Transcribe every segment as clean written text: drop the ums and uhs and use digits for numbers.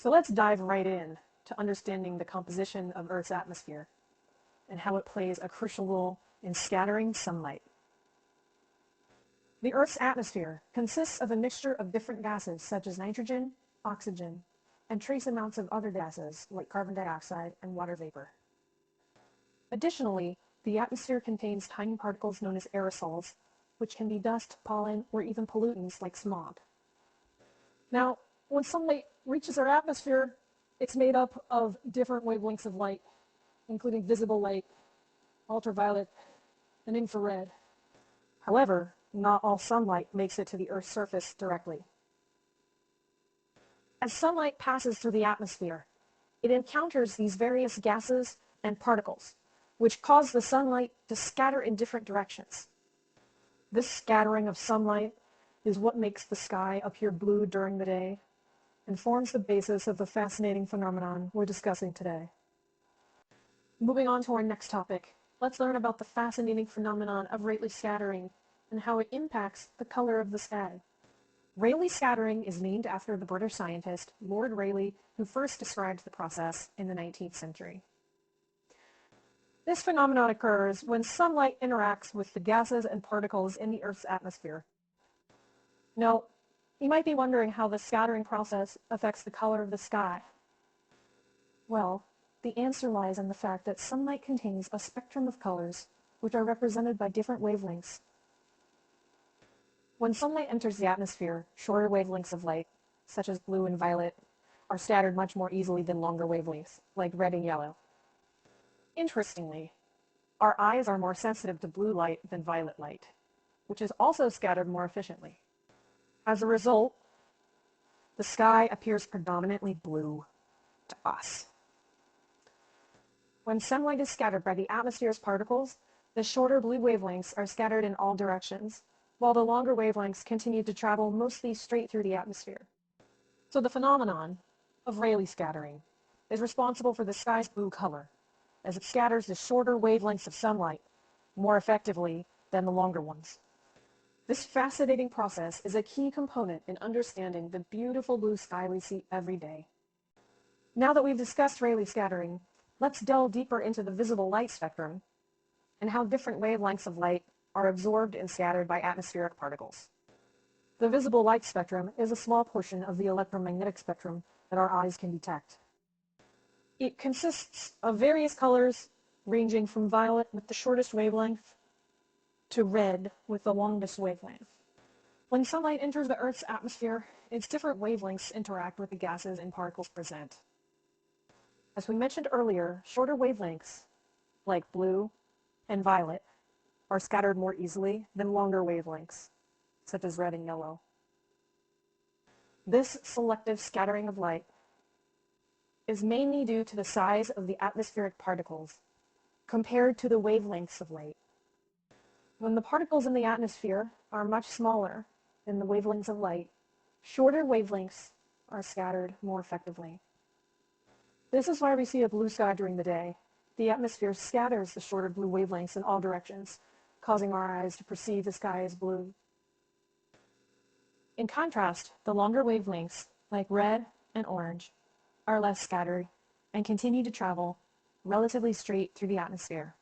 So let's dive right in to understanding the composition of Earth's atmosphere and how it plays a crucial role in scattering sunlight. The Earth's atmosphere consists of a mixture of different gases such as nitrogen, oxygen, and trace amounts of other gases like carbon dioxide and water vapor. Additionally, the atmosphere contains tiny particles known as aerosols, which can be dust, pollen, or even pollutants like smog. Now, when sunlight reaches our atmosphere, it's made up of different wavelengths of light, including visible light, ultraviolet, and infrared. However, not all sunlight makes it to the Earth's surface directly. As sunlight passes through the atmosphere, it encounters these various gases and particles, which cause the sunlight to scatter in different directions. This scattering of sunlight is what makes the sky appear blue during the day and forms the basis of the fascinating phenomenon we're discussing today. Moving on to our next topic, let's learn about the fascinating phenomenon of Rayleigh scattering and how it impacts the color of the sky. Rayleigh scattering is named after the British scientist Lord Rayleigh, who first described the process in the 19th century. This phenomenon occurs when sunlight interacts with the gases and particles in the Earth's atmosphere. Now, you might be wondering how the scattering process affects the color of the sky. Well, the answer lies in the fact that sunlight contains a spectrum of colors, which are represented by different wavelengths. When sunlight enters the atmosphere, shorter wavelengths of light, such as blue and violet, are scattered much more easily than longer wavelengths, like red and yellow. Interestingly, our eyes are more sensitive to blue light than violet light, which is also scattered more efficiently. As a result, the sky appears predominantly blue to us. When sunlight is scattered by the atmosphere's particles, the shorter blue wavelengths are scattered in all directions, while the longer wavelengths continue to travel mostly straight through the atmosphere. So the phenomenon of Rayleigh scattering is responsible for the sky's blue color, as it scatters the shorter wavelengths of sunlight more effectively than the longer ones. This fascinating process is a key component in understanding the beautiful blue sky we see every day. Now that we've discussed Rayleigh scattering, let's delve deeper into the visible light spectrum and how different wavelengths of light are absorbed and scattered by atmospheric particles. The visible light spectrum is a small portion of the electromagnetic spectrum that our eyes can detect. It consists of various colors ranging from violet with the shortest wavelength to red with the longest wavelength. When sunlight enters the Earth's atmosphere, its different wavelengths interact with the gases and particles present. As we mentioned earlier, shorter wavelengths, like blue and violet, are scattered more easily than longer wavelengths, such as red and yellow. This selective scattering of light is mainly due to the size of the atmospheric particles compared to the wavelengths of light. When the particles in the atmosphere are much smaller than the wavelengths of light, shorter wavelengths are scattered more effectively. This is why we see a blue sky during the day. The atmosphere scatters the shorter blue wavelengths in all directions, causing our eyes to perceive the sky as blue. In contrast, the longer wavelengths, like red and orange, are less scattered and continue to travel relatively straight through the atmosphere.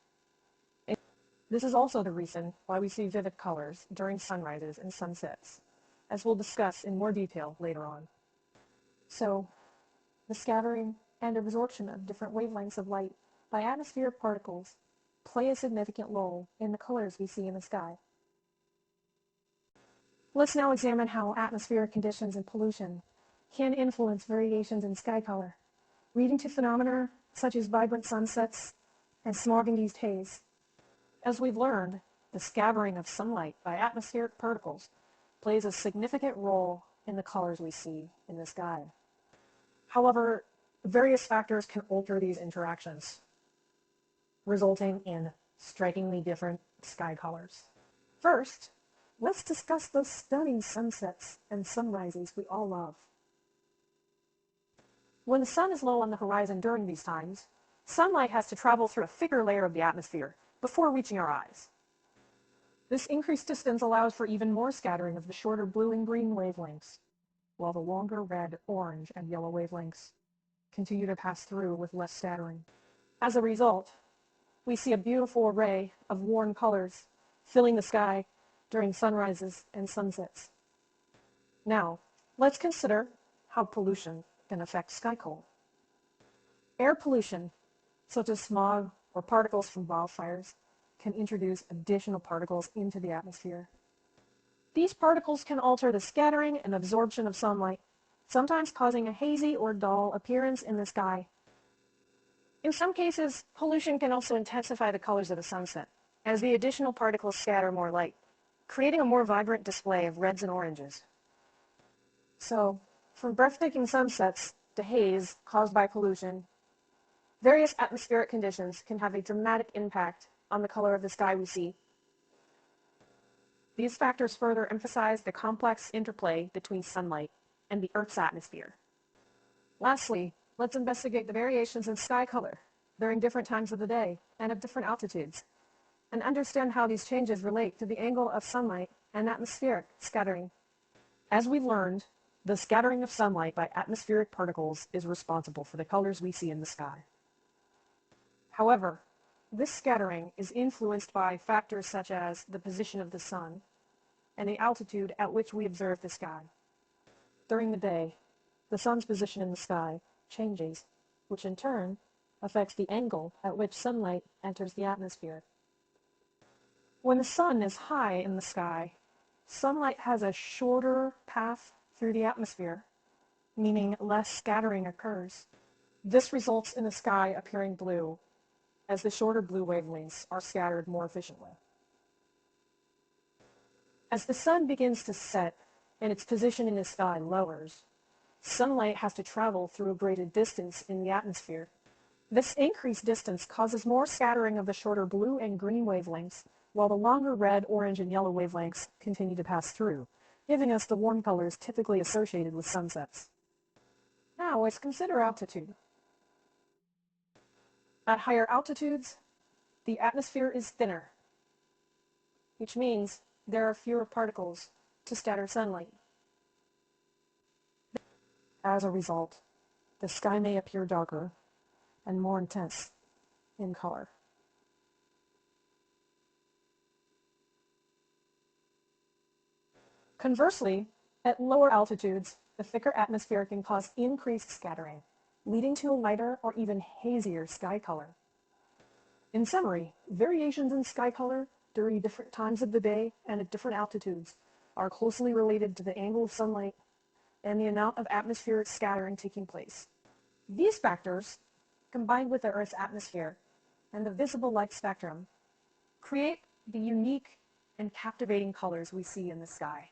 This is also the reason why we see vivid colors during sunrises and sunsets, as we'll discuss in more detail later on. So, the scattering and absorption of different wavelengths of light by atmospheric particles play a significant role in the colors we see in the sky. Let's now examine how atmospheric conditions and pollution can influence variations in sky color, leading to phenomena such as vibrant sunsets and smog-induced haze. As we've learned, the scattering of sunlight by atmospheric particles plays a significant role in the colors we see in the sky. However, various factors can alter these interactions, resulting in strikingly different sky colors. First, let's discuss those stunning sunsets and sunrises we all love. When the sun is low on the horizon during these times, sunlight has to travel through a thicker layer of the atmosphere before reaching our eyes. This increased distance allows for even more scattering of the shorter blue and green wavelengths, while the longer red, orange, and yellow wavelengths continue to pass through with less scattering. As a result, we see a beautiful array of warm colors filling the sky during sunrises and sunsets. Now, let's consider how pollution can affect sky color. Air pollution, such as smog or particles from wildfires, can introduce additional particles into the atmosphere. These particles can alter the scattering and absorption of sunlight, sometimes causing a hazy or dull appearance in the sky. In some cases, pollution can also intensify the colors of the sunset, as the additional particles scatter more light, creating a more vibrant display of reds and oranges. So, from breathtaking sunsets to haze caused by pollution, various atmospheric conditions can have a dramatic impact on the color of the sky we see. These factors further emphasize the complex interplay between sunlight and the Earth's atmosphere. Lastly, let's investigate the variations in sky color during different times of the day and at different altitudes, and understand how these changes relate to the angle of sunlight and atmospheric scattering. As we learned, the scattering of sunlight by atmospheric particles is responsible for the colors we see in the sky. However, this scattering is influenced by factors such as the position of the sun and the altitude at which we observe the sky. During the day, the sun's position in the sky changes, which in turn affects the angle at which sunlight enters the atmosphere. When the sun is high in the sky, sunlight has a shorter path through the atmosphere, meaning less scattering occurs. This results in the sky appearing blue, as the shorter blue wavelengths are scattered more efficiently. As the sun begins to set and its position in the sky lowers, sunlight has to travel through a greater distance in the atmosphere. This increased distance causes more scattering of the shorter blue and green wavelengths, while the longer red, orange, and yellow wavelengths continue to pass through, giving us the warm colors typically associated with sunsets. Now let's consider altitude. At higher altitudes, the atmosphere is thinner, which means there are fewer particles to scatter sunlight. As a result, the sky may appear darker and more intense in color. Conversely, at lower altitudes, the thicker atmosphere can cause increased scattering, leading to a lighter or even hazier sky color. In summary, variations in sky color during different times of the day and at different altitudes are closely related to the angle of sunlight and the amount of atmospheric scattering taking place. These factors, combined with the Earth's atmosphere and the visible light spectrum, create the unique and captivating colors we see in the sky.